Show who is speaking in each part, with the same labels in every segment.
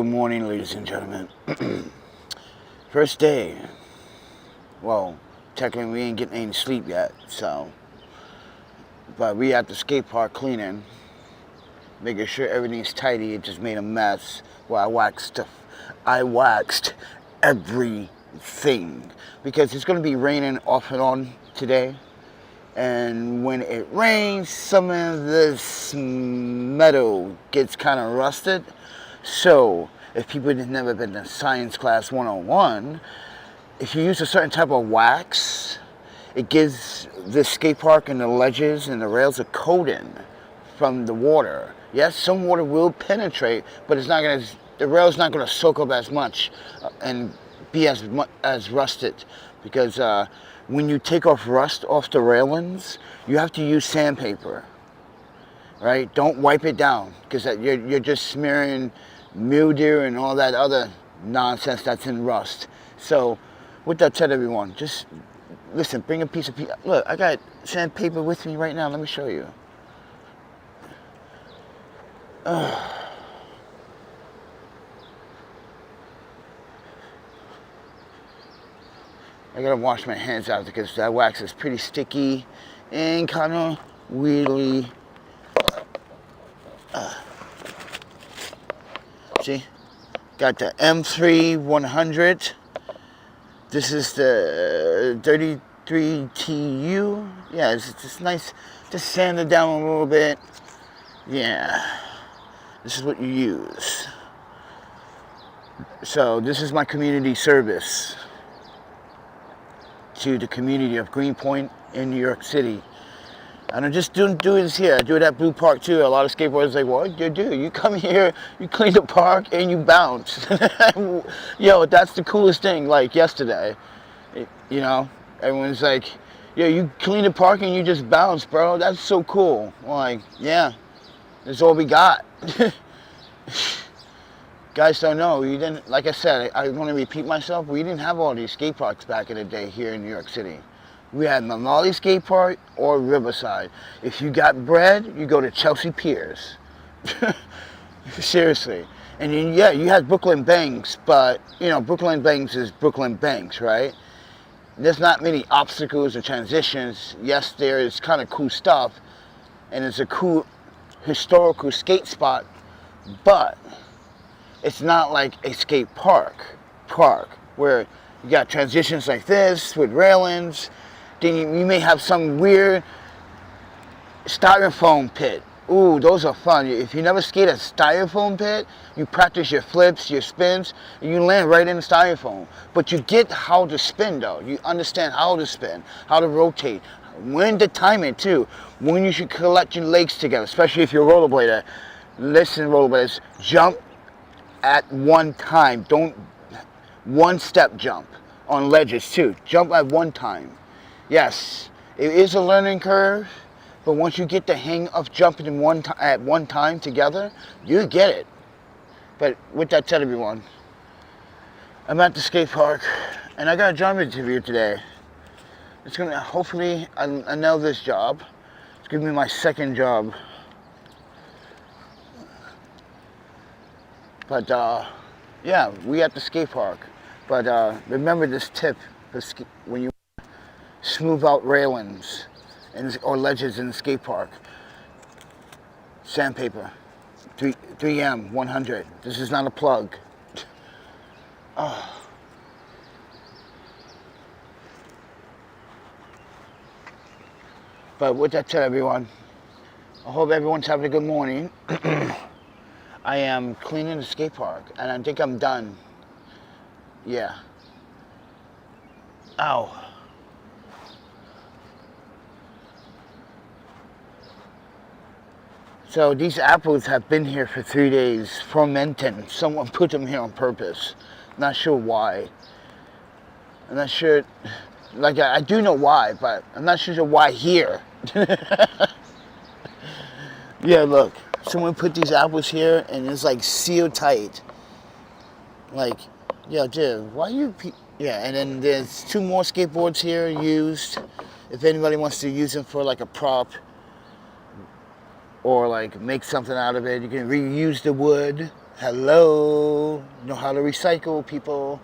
Speaker 1: Good morning, ladies and gentlemen. First day. Well, technically we ain't getting any sleep yet, so. But we at the skate park cleaning, making sure everything's tidy. It just made a mess. Well, I waxed everything because it's gonna be raining off and on today. And when it rains, some of this metal gets kind of rusted. So, if people have never been to Science Class 101, if you use a certain type of wax, it gives the skate park and the ledges and the rails a coating from the water. Yes, some water will penetrate, but it's not gonna. The rail's not gonna soak up as much and be as rusted, because when you take off rust off the railings, you have to use sandpaper. Right? Don't wipe it down, because you're just smearing mildew and all that other nonsense that's in rust. So, with that said, everyone, just listen. Bring a piece of look. I got sandpaper with me right now. Let me show you. I gotta wash my hands out because that wax is pretty sticky and kind of weirdly. See, got the M3 100. This is the 33TU. Yeah, it's just nice. Just sand it down a little bit. Yeah, this is what you use. So this is my community service to the community of Greenpoint in New York City. And I just don't do this here. I do it at Blue Park too. A lot of skateboarders say, "What you do? You come here, you clean the park, and you bounce." Yo, that's the coolest thing. Like yesterday, you know, everyone's like, "Yo, you clean the park and you just bounce, bro. That's so cool." I'm like, yeah, that's all we got. Guys don't know. You didn't. Like I said, I want to repeat myself. We didn't have all these skate parks back in the day here in New York City. We had Mamali Skate Park or Riverside. If you got bread, you go to Chelsea Piers. Seriously. And then, yeah, you had Brooklyn Banks, but, you know, Brooklyn Banks is Brooklyn Banks, right? There's not many obstacles or transitions. Yes, there is kind of cool stuff, and it's a cool historical skate spot, but it's not like a skate park where you got transitions like this with railings. Then you may have some weird styrofoam pit. Ooh, those are fun. If you never skate a styrofoam pit, you practice your flips, your spins, and you land right in the styrofoam. But you get how to spin, though. You understand how to spin, how to rotate, when to time it, too. When you should collect your legs together, especially if you're a rollerblader. Listen, rollerbladers, jump at one time. Don't one-step jump on ledges, too. Jump at one time. Yes, it is a learning curve, but once you get the hang of jumping at one time together, you get it. But with that said, everyone, I'm at the skate park, and I got a job interview today. It's gonna, hopefully, I nail this job. It's gonna be my second job. But, yeah, we at the skate park. But remember this tip, when you smooth out railings or ledges in the skate park. Sandpaper, 3M 100. This is not a plug. But with that said, everyone, I hope everyone's having a good morning. I am cleaning the skate park, and I think I'm done. Yeah. Ow. So these apples have been here for 3 days, fermenting. Someone put them here on purpose. Not sure why. I'm not sure, like I do know why, but I'm not sure why here. Yeah, look, someone put these apples here and it's like sealed tight. Like, yeah, dude, why you, yeah, and then there's 2 more skateboards here used. If anybody wants to use them for like a prop, or like make something out of it. You can reuse the wood. Hello. Know how to recycle, people.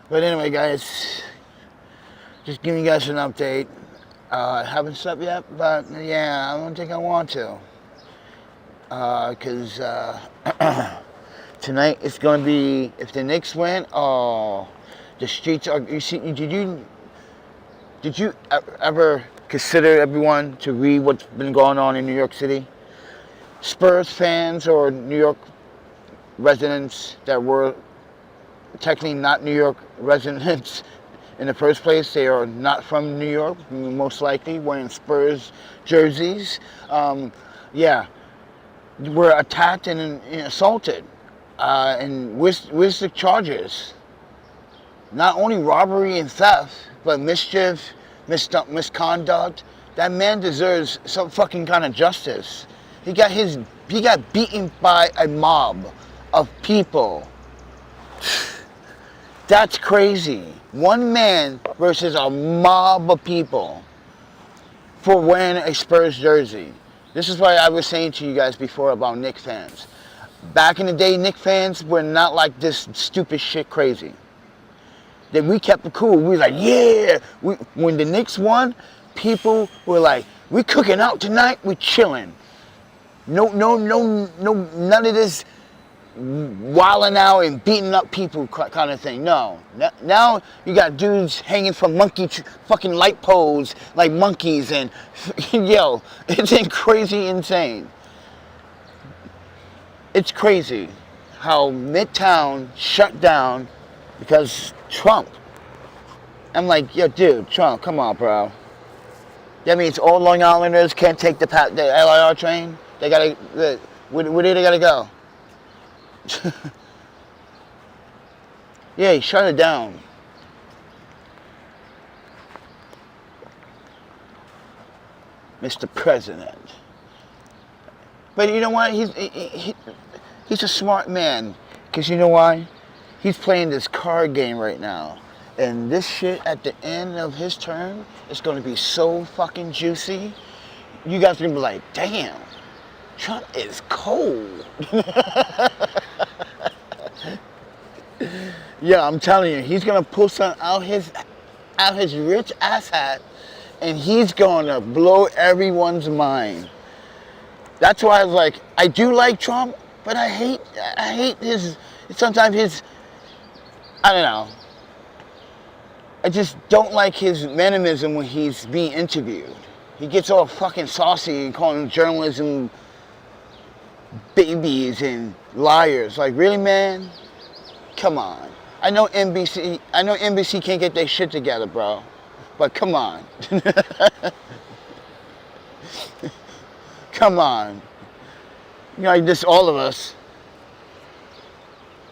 Speaker 1: But anyway, guys, just giving you guys an update. I haven't slept yet, but yeah, I don't think I want to. Because tonight it's going to be, if the Knicks win, oh, the streets are, you see, did you ever consider, everyone, to read what's been going on in New York City? Spurs fans or New York residents that were technically not New York residents in the first place, they are not from New York, most likely, wearing Spurs jerseys. Yeah, were attacked and assaulted. And where's the charges? Not only robbery and theft, but mischief, misconduct. That man deserves some fucking kind of justice. He got beaten by a mob of people. That's crazy. One man versus a mob of people for wearing a Spurs jersey. This is why I was saying to you guys before about Knicks fans. Back in the day, Knicks fans were not like this stupid shit crazy. Then we kept it cool. We were like, yeah. When the Knicks won, people were like, we cooking out tonight, we chilling. No, none of this wilding out and beating up people kind of thing. No. Now you got dudes hanging from fucking light poles like monkeys and yo, it's crazy insane. It's crazy how Midtown shut down because Trump. I'm like, yo, dude, Trump, come on, bro. That means all Long Islanders can't take the LIR train. They gotta, where do they gotta go? Yeah, he shut it down. Mr. President. But you know what? He's a smart man. Because you know why? He's playing this card game right now. And this shit at the end of his term is going to be so fucking juicy. You guys are going to be like, damn, Trump is cold. Yeah, I'm telling you, he's going to pull something out his rich ass hat and he's going to blow everyone's mind. That's why I was like, I do like Trump, but I hate sometimes his, I don't know. I just don't like his mannerism when he's being interviewed. He gets all fucking saucy and calling journalism babies and liars. Like, really, man? Come on. I know NBC can't get their shit together, bro. But come on. Come on. You know, like this, all of us.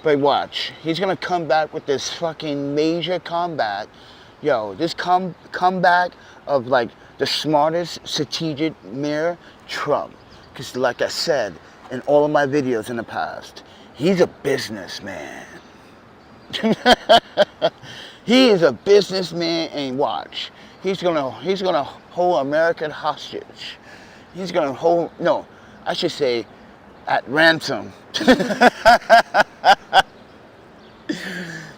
Speaker 1: But watch, he's gonna come back with this fucking major comeback. Yo, this comeback of like the smartest strategic mayor, Trump. Because like I said in all of my videos in the past, he's a businessman. He is a businessman, and watch, he's gonna hold America hostage. He's gonna hold, no, I should say, at ransom.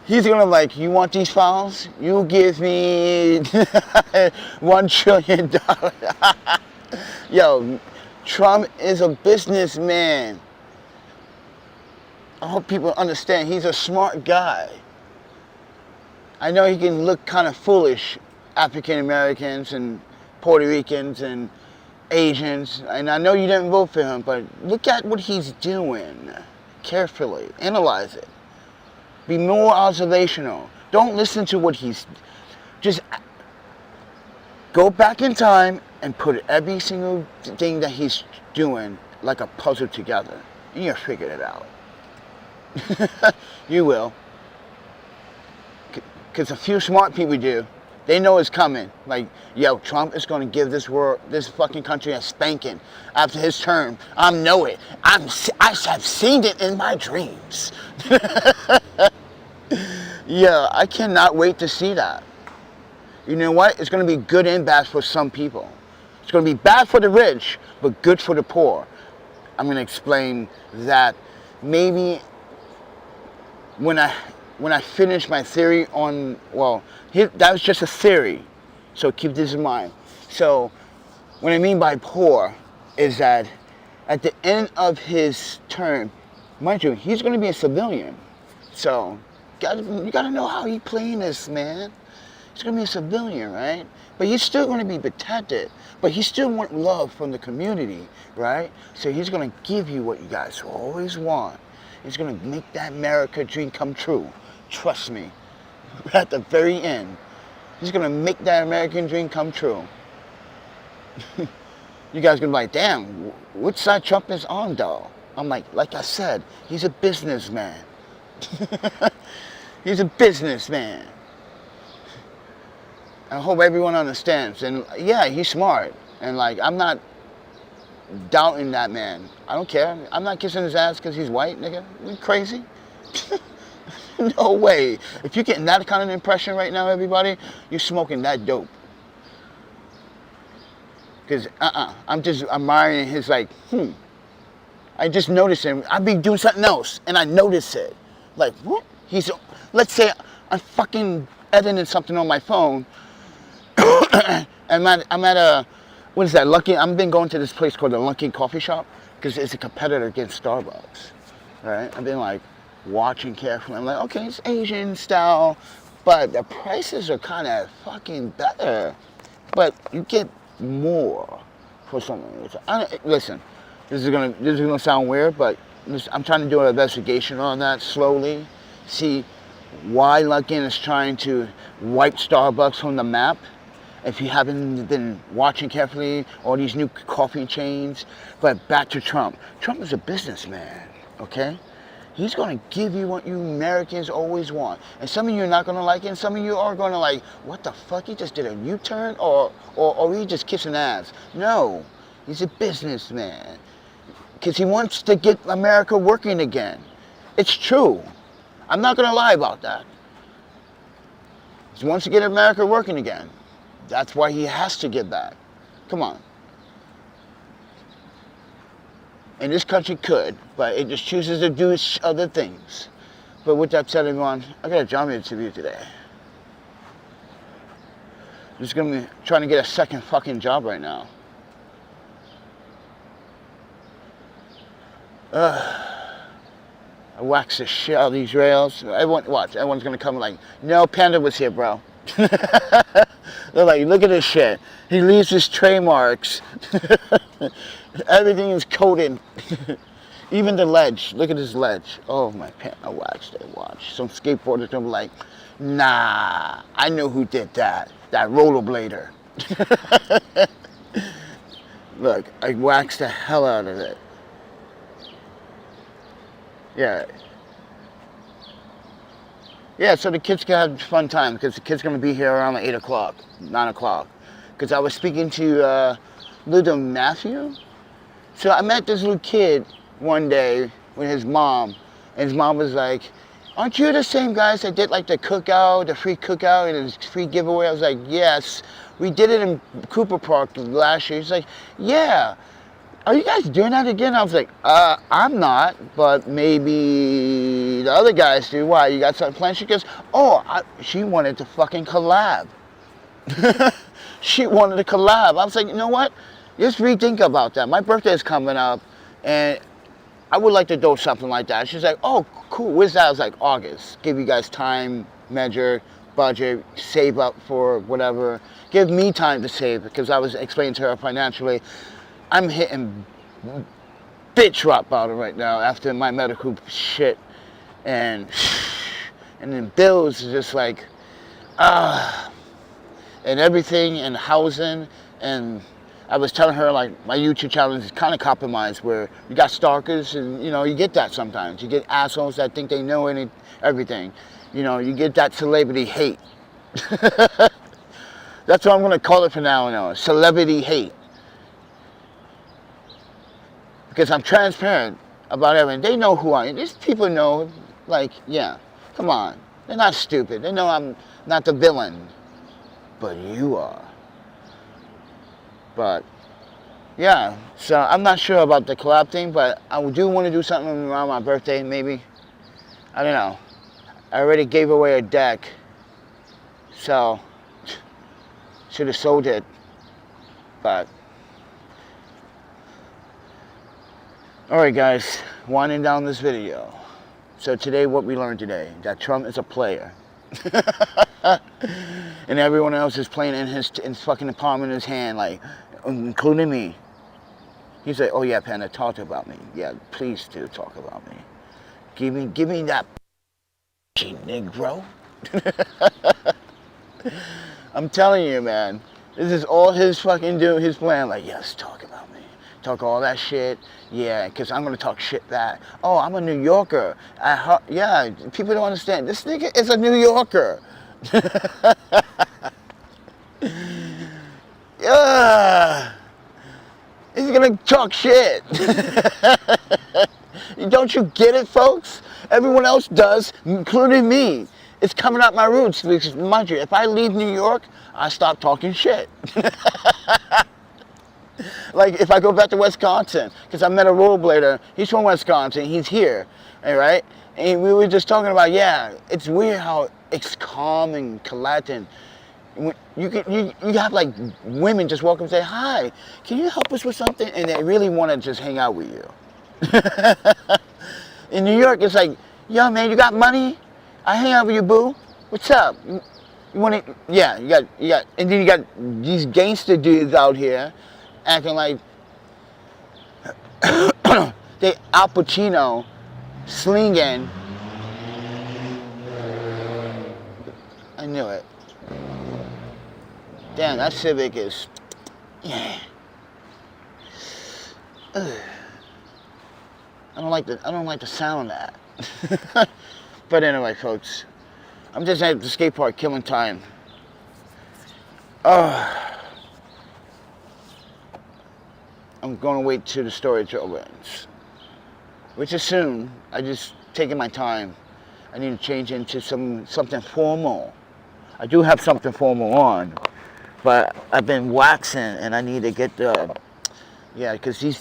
Speaker 1: He's gonna like, you want these files? You give me $1 trillion. Yo, Trump is a businessman. I hope people understand he's a smart guy. I know he can look kind of foolish, African Americans and Puerto Ricans and Asians, and I know you didn't vote for him, but look at what he's doing carefully. Analyze it. Be more observational. Don't listen to what he's... Just go back in time and put every single thing that he's doing like a puzzle together, and you'll figure it out. You will. Because a few smart people do. They know it's coming. Like, yo, Trump is going to give this fucking country a spanking after his term. I know it. I have seen it in my dreams. Yeah, I cannot wait to see that. You know what? It's going to be good and bad for some people. It's going to be bad for the rich, but good for the poor. I'm going to explain that maybe when I finish my theory on, well, that was just a theory, so keep this in mind. So what I mean by poor is that at the end of his term, mind you, he's going to be a civilian. So you got to know how he's playing this, man. He's going to be a civilian, right? But he's still going to be protected. But he still wants love from the community, right? So he's going to give you what you guys always want. He's going to make that America dream come true. Trust me. At the very end, he's going to make that American dream come true. You guys are going to be like, damn, which side Trump is on, though? I'm like I said, he's a businessman. He's a businessman. I hope everyone understands. And yeah, he's smart. And like, I'm not doubting that man. I don't care. I'm not kissing his ass because he's white, nigga. You crazy? No way. If you're getting that kind of impression right now, everybody, you're smoking that dope. Because, I'm just admiring his, like, I just noticed him. I'd be doing something else, and I notice it. Like, what? Let's say I'm fucking editing something on my phone, I'm at a, what is that, I've been going to this place called the Lucky Coffee Shop, because it's a competitor against Starbucks, right? I've been, like, watching carefully. I'm like, okay, it's Asian style, but the prices are kind of fucking better. But you get more for something. Listen, this is gonna sound weird, but I'm trying to do an investigation on that slowly. See why Luckin is trying to wipe Starbucks from the map. If you haven't been watching carefully, all these new coffee chains. But back to Trump. Trump is a businessman, okay? He's going to give you what you Americans always want. And some of you are not going to like it, and some of you are going to like, what the fuck, he just did a U-turn? Or he just kissing ass? No, he's a businessman. Because he wants to get America working again. It's true. I'm not going to lie about that. He wants to get America working again. That's why he has to get back. Come on. And this country could, but it just chooses to do other things. But with that said, everyone, I got a job interview today. I'm just gonna be trying to get a second fucking job right now. I wax the shit out of these rails. Everyone's gonna come like, no, Panda was here, bro. They're like, look at this shit. He leaves his trademarks. Everything is coated. Even the ledge. Look at this ledge. Oh, my pants. I waxed it. Watch. Some skateboarders gonna be like, nah, I know who did that. That rollerblader. Look, I waxed the hell out of it. Yeah. Yeah, so the kids can have fun time because the kids going to be here around like 8 o'clock, 9 o'clock. Because I was speaking to little Matthew. So I met this little kid one day with his mom. And his mom was like, aren't you the same guys that did like the cookout, the free cookout and the free giveaway? I was like, yes. We did it in Cooper Park last year. He's like, yeah. Are you guys doing that again? I was like, I'm not, but maybe the other guys do. Why? You got something planned? She goes, she wanted to fucking collab. She wanted to collab. I was like, you know what? Just rethink about that. My birthday is coming up, and I would like to do something like that. She's like, oh, cool. Where's that? I was like, August. Give you guys time, measure, budget, save up for whatever. Give me time to save, because I was explaining to her financially, I'm hitting bitch rock bottom right now after my medical shit, and then bills is just like, and everything, and housing, and I was telling her like my YouTube channel is kind of compromised where you got stalkers, and you know you get that sometimes. You get assholes that think they know everything. You know, you get that celebrity hate. That's what I'm gonna call it from now on, celebrity hate. Because I'm transparent about everything. They know who I am. These people know, like, yeah, come on. They're not stupid. They know I'm not the villain. But you are. But, yeah, so I'm not sure about the collab thing, but I do want to do something around my birthday, maybe. I don't know. I already gave away a deck, so should have sold it, but alright guys, winding down this video. So today, what we learned today, that Trump is a player. And everyone else is playing in fucking palm in his hand, like, including me. He's like, oh yeah, Panda, talk about me. Yeah, please do talk about me. Give me that Negro. I'm telling you, man. This is all his fucking his plan. Like, yes, talk about me. Talk all that shit. Yeah, because I'm going to talk shit back. Oh, I'm a New Yorker. Yeah, people don't understand. This nigga is a New Yorker. Yeah. He's going to talk shit. Don't you get it, folks? Everyone else does, including me. It's coming out my roots. Because, mind you, if I leave New York, I stop talking shit. Like, if I go back to Wisconsin, because I met a rollerblader, he's from Wisconsin, he's here, all right? And we were just talking about, yeah, it's weird how it's calm and collected. You have, like, women just walk up and say, hi, can you help us with something? And they really want to just hang out with you. In New York, it's like, yo, man, you got money? I hang out with you, boo. What's up? You want to? Yeah, you got, and then you got these gangster dudes out here acting like they Al Pacino slinging. I knew it. Damn, that Civic is. Yeah. Ugh. I don't like the sound of that. But anyway, folks, I'm just at the skate park killing time. I'm going to wait till the storage opens, which is soon. I just taking my time. I need to change into something formal. I do have something formal on, but I've been waxing and I need to get the, yeah, because you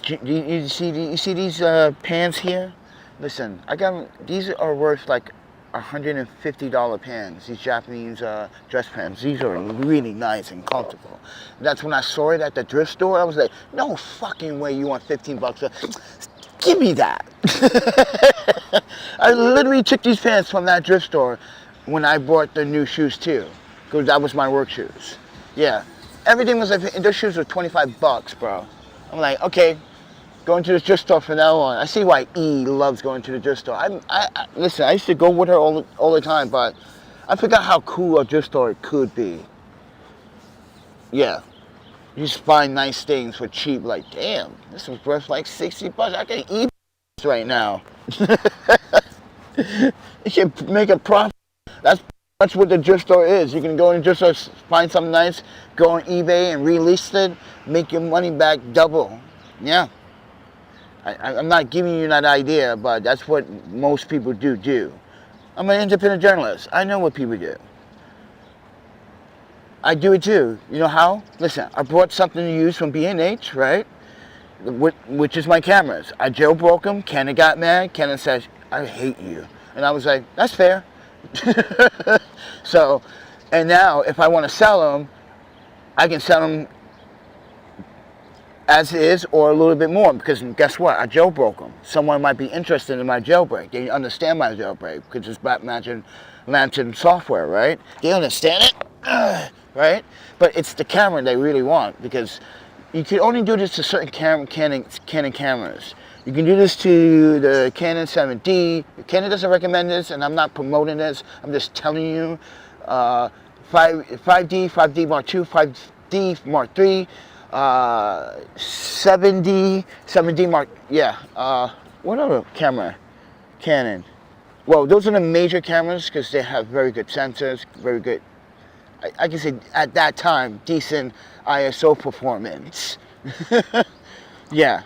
Speaker 1: see these pants here? Listen, I got these are worth like $150 pants. These Japanese dress pants. These are really nice and comfortable. That's when I saw it at the thrift store. I was like, no fucking way you want 15 bucks. Give me that. I literally took these pants from that thrift store when I bought the new shoes too, because that was my work shoes. Yeah, everything was like, those shoes were 25 bucks, bro. I'm like, okay. Going to the thrift store from now on. I see why E loves going to the thrift store. Listen, I used to go with her all the time, but I forgot how cool a thrift store could be. Yeah. You just find nice things for cheap. Like, damn, this was worth like 60 bucks. I can eat right now. You can make a profit. That's what the thrift store is. You can go in the thrift store, find something nice, go on eBay and release it, make your money back double. Yeah. I'm not giving you that idea, but that's what most people do. I'm an independent journalist. I know what people do. I do it too. You know how? Listen, I brought something to use from B&H, right? Which is my cameras. I jailbroke them. Canon got mad. Canon says, I hate you. And I was like, that's fair. So, and now if I want to sell them, I can sell them as is or a little bit more, because guess what? I jailbroke them. Someone might be interested in my jailbreak. They understand my jailbreak because it's Batman Lantern software, right? They understand it, right? But it's the camera they really want, because you can only do this to certain Canon cameras. You can do this to the Canon 7D. Canon doesn't recommend this, and I'm not promoting this. I'm just telling you. 5D, 5D Mark II, 5D Mark III. 7D Mark, yeah, what other camera? Canon. Well, those are the major cameras because they have very good sensors, very good, I can say at that time, decent ISO performance. Yeah.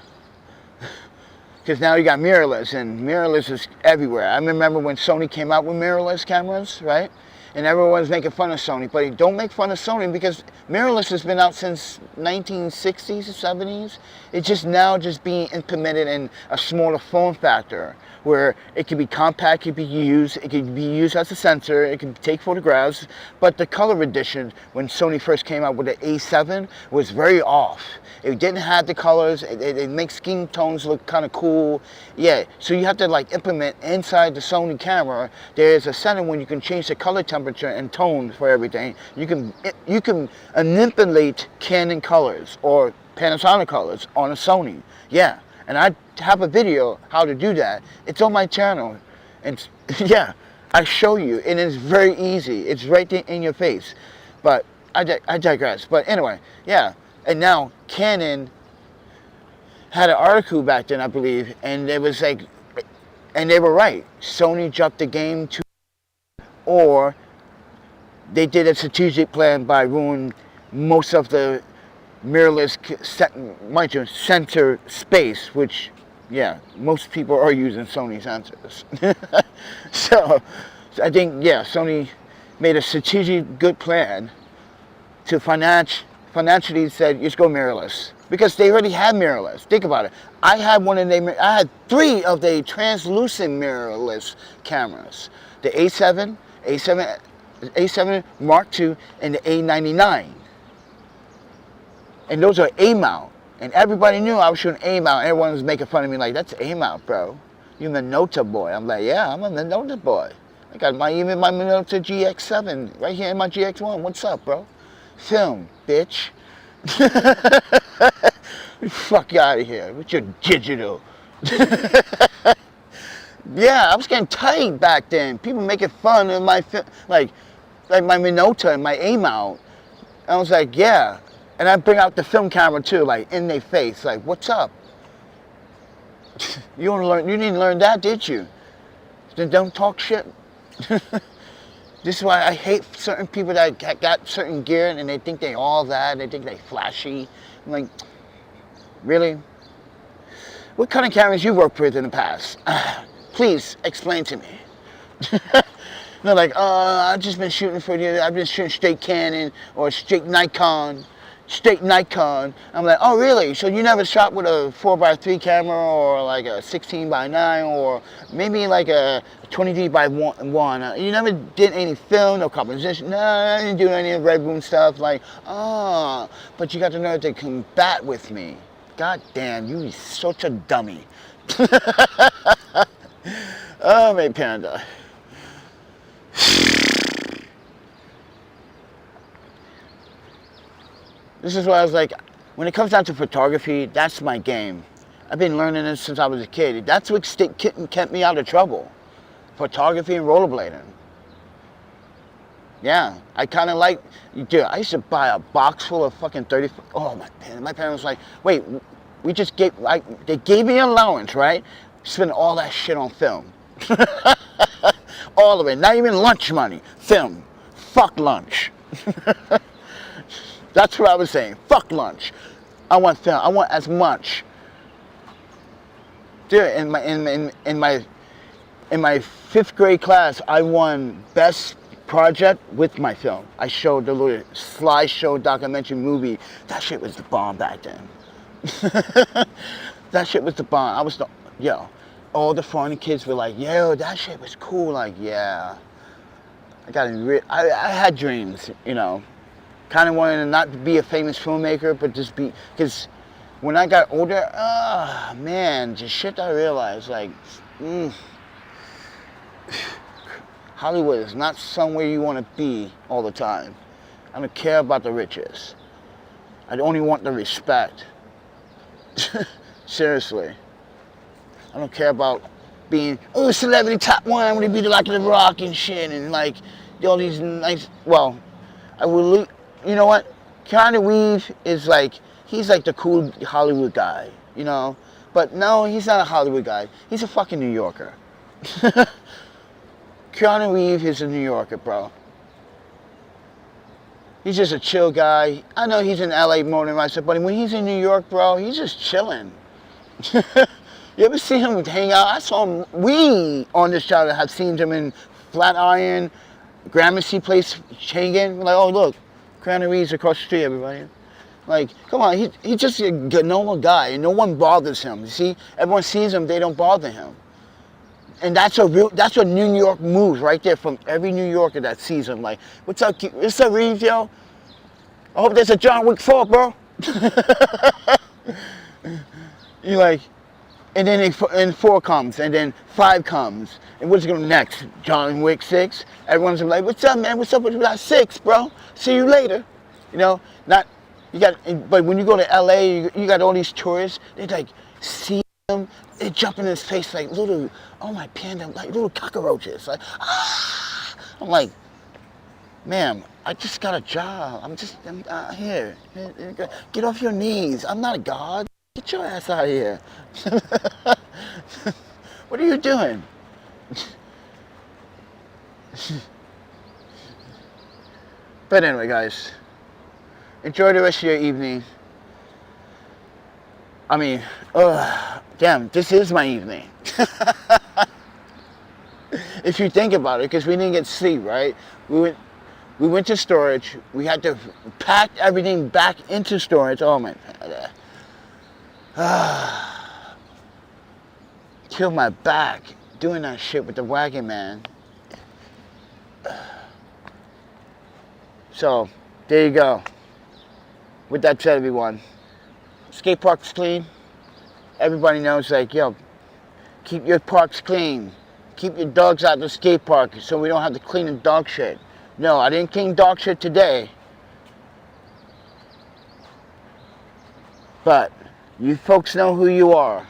Speaker 1: Because now you got mirrorless, and mirrorless is everywhere. I remember when Sony came out with mirrorless cameras, right? And everyone's making fun of Sony, but don't make fun of Sony because mirrorless has been out since 1960s or 70s. It's just now just being implemented in a smaller form factor where it can be compact, it can be used as a sensor, it can take photographs. But the color edition, when Sony first came out with the A7, was very off. It didn't have the colors. It makes skin tones look kind of cool. Yeah, so you have to like implement inside the Sony camera. There's a setting when you can change the color temperature and tone for everything. You can manipulate Canon colors or Panasonic colors on a Sony. Yeah, and I have a video how to do that. It's on my channel, and yeah, I show you, and it's very easy. It's right there in your face. But I digress. But anyway, yeah. And now Canon had an article back then, I believe, and it was like, and they were right. Sony jumped the game too, or they did a strategic plan by ruining most of the mirrorless, mind you, sensor space, which, yeah, most people are using Sony sensors. So I think, yeah, Sony made a strategic good plan to financially said, just go mirrorless. Because they already had mirrorless. Think about it. I had 3 of the translucent mirrorless cameras. The A7 Mark II, and the A99. And those are A-mount. And everybody knew I was shooting A-mount. Everyone was making fun of me like, that's A-mount, bro. You're a Minolta boy. I'm like, yeah, I'm a Minolta boy. I got even my Minolta GX7 right here in my GX1. What's up, bro? Film, bitch. Fuck you out of here with your digital. Yeah, I was getting tight back then. People making fun of my like my Minolta and my A-mount. I was like, yeah. And I bring out the film camera too, like in their face, like, what's up? You didn't learn that, did you? Then don't talk shit. This is why I hate certain people that got certain gear and they think they all that, they think they flashy. I'm like, really? What kind of cameras you worked with in the past? Please explain to me. They're like, I've just been shooting for you. I've been shooting straight Canon or straight Nikon. I'm like, oh really? So you never shot with a 4x3 camera or like a 16x9 or maybe like a 23x1? You never did any film, no composition? No, I didn't do any Red Room stuff. Like, but you got to know how to combat with me. God damn, you such a dummy. Oh, my panda. This is why I was like, when it comes down to photography, that's my game. I've been learning this since I was a kid. That's what kept me out of trouble. Photography and rollerblading. Yeah, I kind of like, dude, I used to buy a box full of fucking 30, oh my parents was like, wait, they gave me an allowance, right? Spend all that shit on film. All of it, not even lunch money, film. Fuck lunch. That's what I was saying. Fuck lunch. I want film. I want as much. Dude, in my 5th grade class, I won best project with my film. I showed the little slideshow documentary movie. That shit was the bomb back then. That shit was the bomb. All the foreign kids were like, yo, that shit was cool. Like, yeah. I had dreams, you know. Kind of wanted to not be a famous filmmaker, but just be, because when I got older, man, just shit I realized, like, Hollywood is not somewhere you want to be all the time. I don't care about the riches. I only want the respect. Seriously. I don't care about being, celebrity top 1, I want to be like The Rock and shit, and like, all these nice, well, I will, you know what? Keanu Reeves is like, he's like the cool Hollywood guy, you know? But no, he's not a Hollywood guy. He's a fucking New Yorker. Keanu Reeves is a New Yorker, bro. He's just a chill guy. I know he's in LA more than myself, but when he's in New York, bro, he's just chilling. You ever see him hang out? I saw him, we on this channel have seen him in Flatiron, Gramercy Place, hanging. We're like, oh look, Crown Reed's across the street, everybody. Like, come on, he's just a normal guy, and no one bothers him. You see, everyone sees him, they don't bother him. And that's a New York move right there from every New Yorker that sees him. Like, what's up, Reeves, yo? I hope there's a John Wick 4, bro. You like, and then 4 comes, and then 5 comes, and what's going next? John Wick 6. Everyone's like, what's up, man? What's up with that 6, bro? See you later. You know, not you got. But when you go to LA, you got all these tourists. They like see him. They jump in his face like little, oh my panda, like little cockroaches. Like, ah! I'm like, ma'am, I just got a job. I'm here. Get off your knees. I'm not a god. Get your ass out of here. What are you doing? But anyway, guys, enjoy the rest of your evening. I mean, damn, this is my evening. If you think about it, because we didn't get sleep, right? We went to storage. We had to pack everything back into storage. Oh my God. Killed my back doing that shit with the wagon, man. So, there you go. With that said, everyone, skate park's clean. Everybody knows, like, yo, keep your parks clean. Keep your dogs out of the skate park so we don't have to clean the dog shit. No, I didn't clean dog shit today. But you folks know who you are.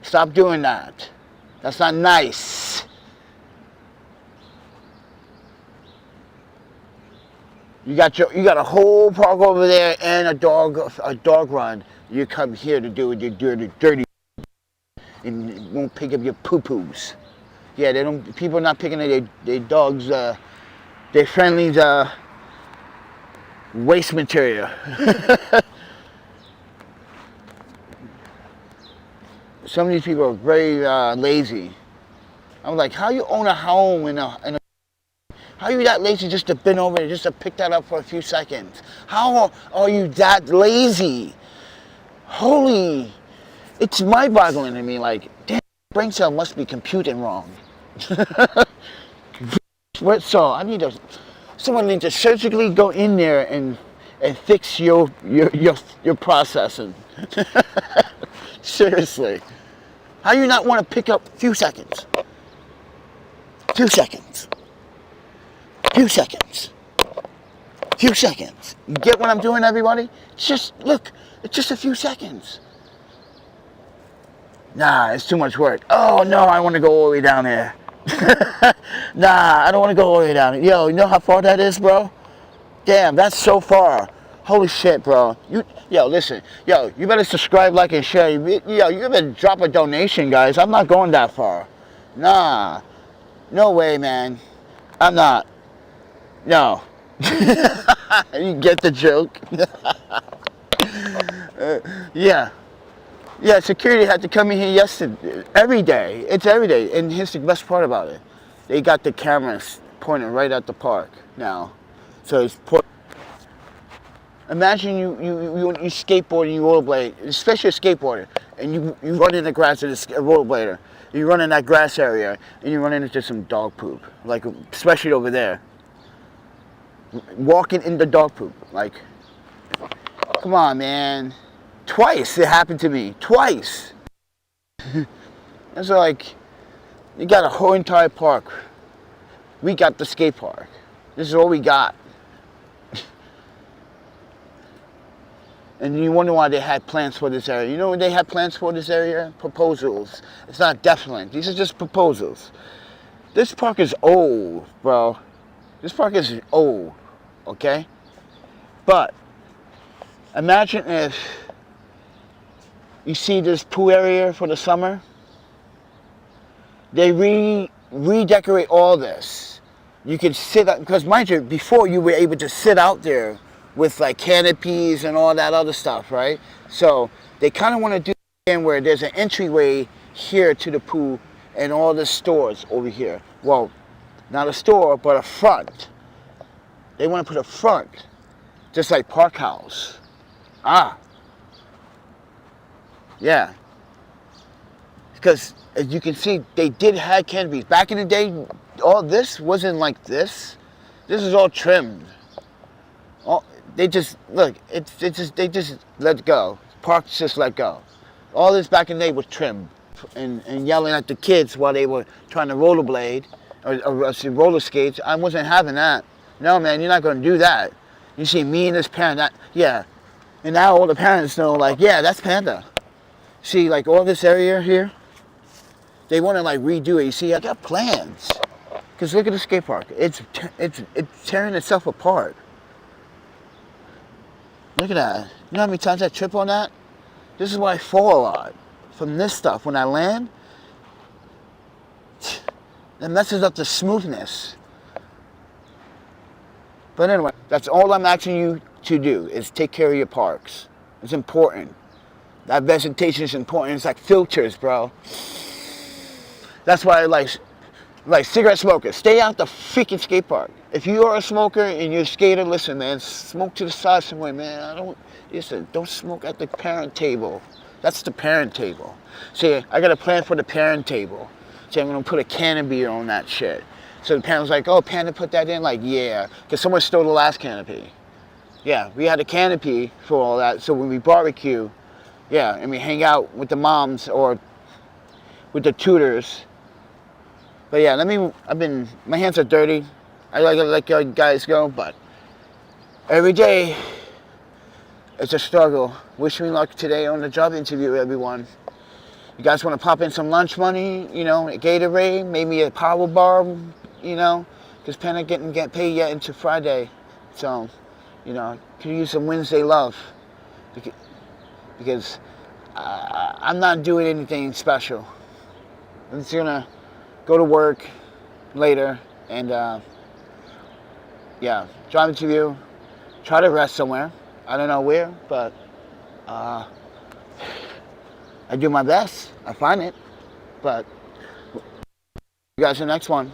Speaker 1: Stop doing that. That's not nice. You got a whole park over there and a dog run. You come here to do your dirty and won't pick up your poo-poos. Yeah, they don't. People are not picking up their dogs, their friendlies, waste material. Some of these people are very lazy. I'm like, how you own a home how are you that lazy just to bend over and just to pick that up for a few seconds? How are you that lazy? Holy, it's mind-boggling to me. Like, damn, brain cell must be computing wrong. So someone needs to surgically go in there and fix your processing. Seriously. How you not want to pick up a few seconds? Few seconds. Few seconds. Few seconds. You get what I'm doing, everybody? Look, it's just a few seconds. Nah, it's too much work. Oh no, I want to go all the way down there. Nah, I don't want to go all the way down there. Yo, you know how far that is, bro? Damn, that's so far. Holy shit, bro. Yo, listen. Yo, you better subscribe, like, and share. Yo, you better drop a donation, guys. I'm not going that far. Nah. No way, man. I'm not. No. You get the joke? Yeah. Yeah, security had to come in here yesterday. Every day. It's every day. And here's the best part about it. They got the cameras pointing right at the park now. So it's imagine you skateboard and you rollerblade, especially a skateboarder, and you run in the grass as a rollerblader. You run in that grass area and you run into some dog poop, like especially over there. Walking in the dog poop, like, come on, man. Twice it happened to me. Twice. It's like, you got a whole entire park. We got the skate park. This is all we got. And you wonder why they had plans for this area. You know what they had plans for this area? Proposals. It's not definite. These are just proposals. This park is old, bro. This park is old, okay? But imagine if you see this pool area for the summer. They redecorate all this. You can sit out, because mind you, before you were able to sit out there with like canopies and all that other stuff, right? So they kind of want to do it where there's an entryway here to the pool and all the stores over here. Well, not a store, but a front. They want to put a front, just like Park House. Yeah. Because as you can see, they did have canopies. Back in the day, all this wasn't like this. This is all trimmed. They just look. They just let go. Parks just let go. All this back in the day was trimmed, and yelling at the kids while they were trying to rollerblade or roller skates. I wasn't having that. No, man, you're not going to do that. You see me and this parent. Yeah, and now all the parents know. Like, yeah, that's Panda. See, like all this area here. They want to like redo it. You see, I got plans. Cause look at the skate park. It's tearing itself apart. Look at that. You know how many times I trip on that? This is why I fall a lot from this stuff. When I land, it messes up the smoothness. But anyway, that's all I'm asking you to do is take care of your parks. It's important. That vegetation is important. It's like filters, bro. That's why I like cigarette smokers. Stay out the freaking skate park. If you are a smoker and you're a skater, listen, man, smoke to the side somewhere, man. Don't smoke at the parent table. That's the parent table. See, I got a plan for the parent table. See, I'm gonna put a canopy on that shit. So the parent was like, oh, Panda put that in? Like, yeah, because someone stole the last canopy. Yeah, we had a canopy for all that, so when we barbecue, yeah, and we hang out with the moms or with the tutors. But yeah, my hands are dirty. I gotta let you guys go, but every day it's a struggle. Wish me luck today on the job interview, everyone. You guys want to pop in some lunch money, you know, a Gatorade, maybe a power bar, you know, because Panda didn't get paid yet until Friday. So, you know, could use some Wednesday love because I'm not doing anything special. I'm just gonna go to work later and yeah, job interview, try to rest somewhere. I don't know where, but I do my best. I find it, but you guys in the next one.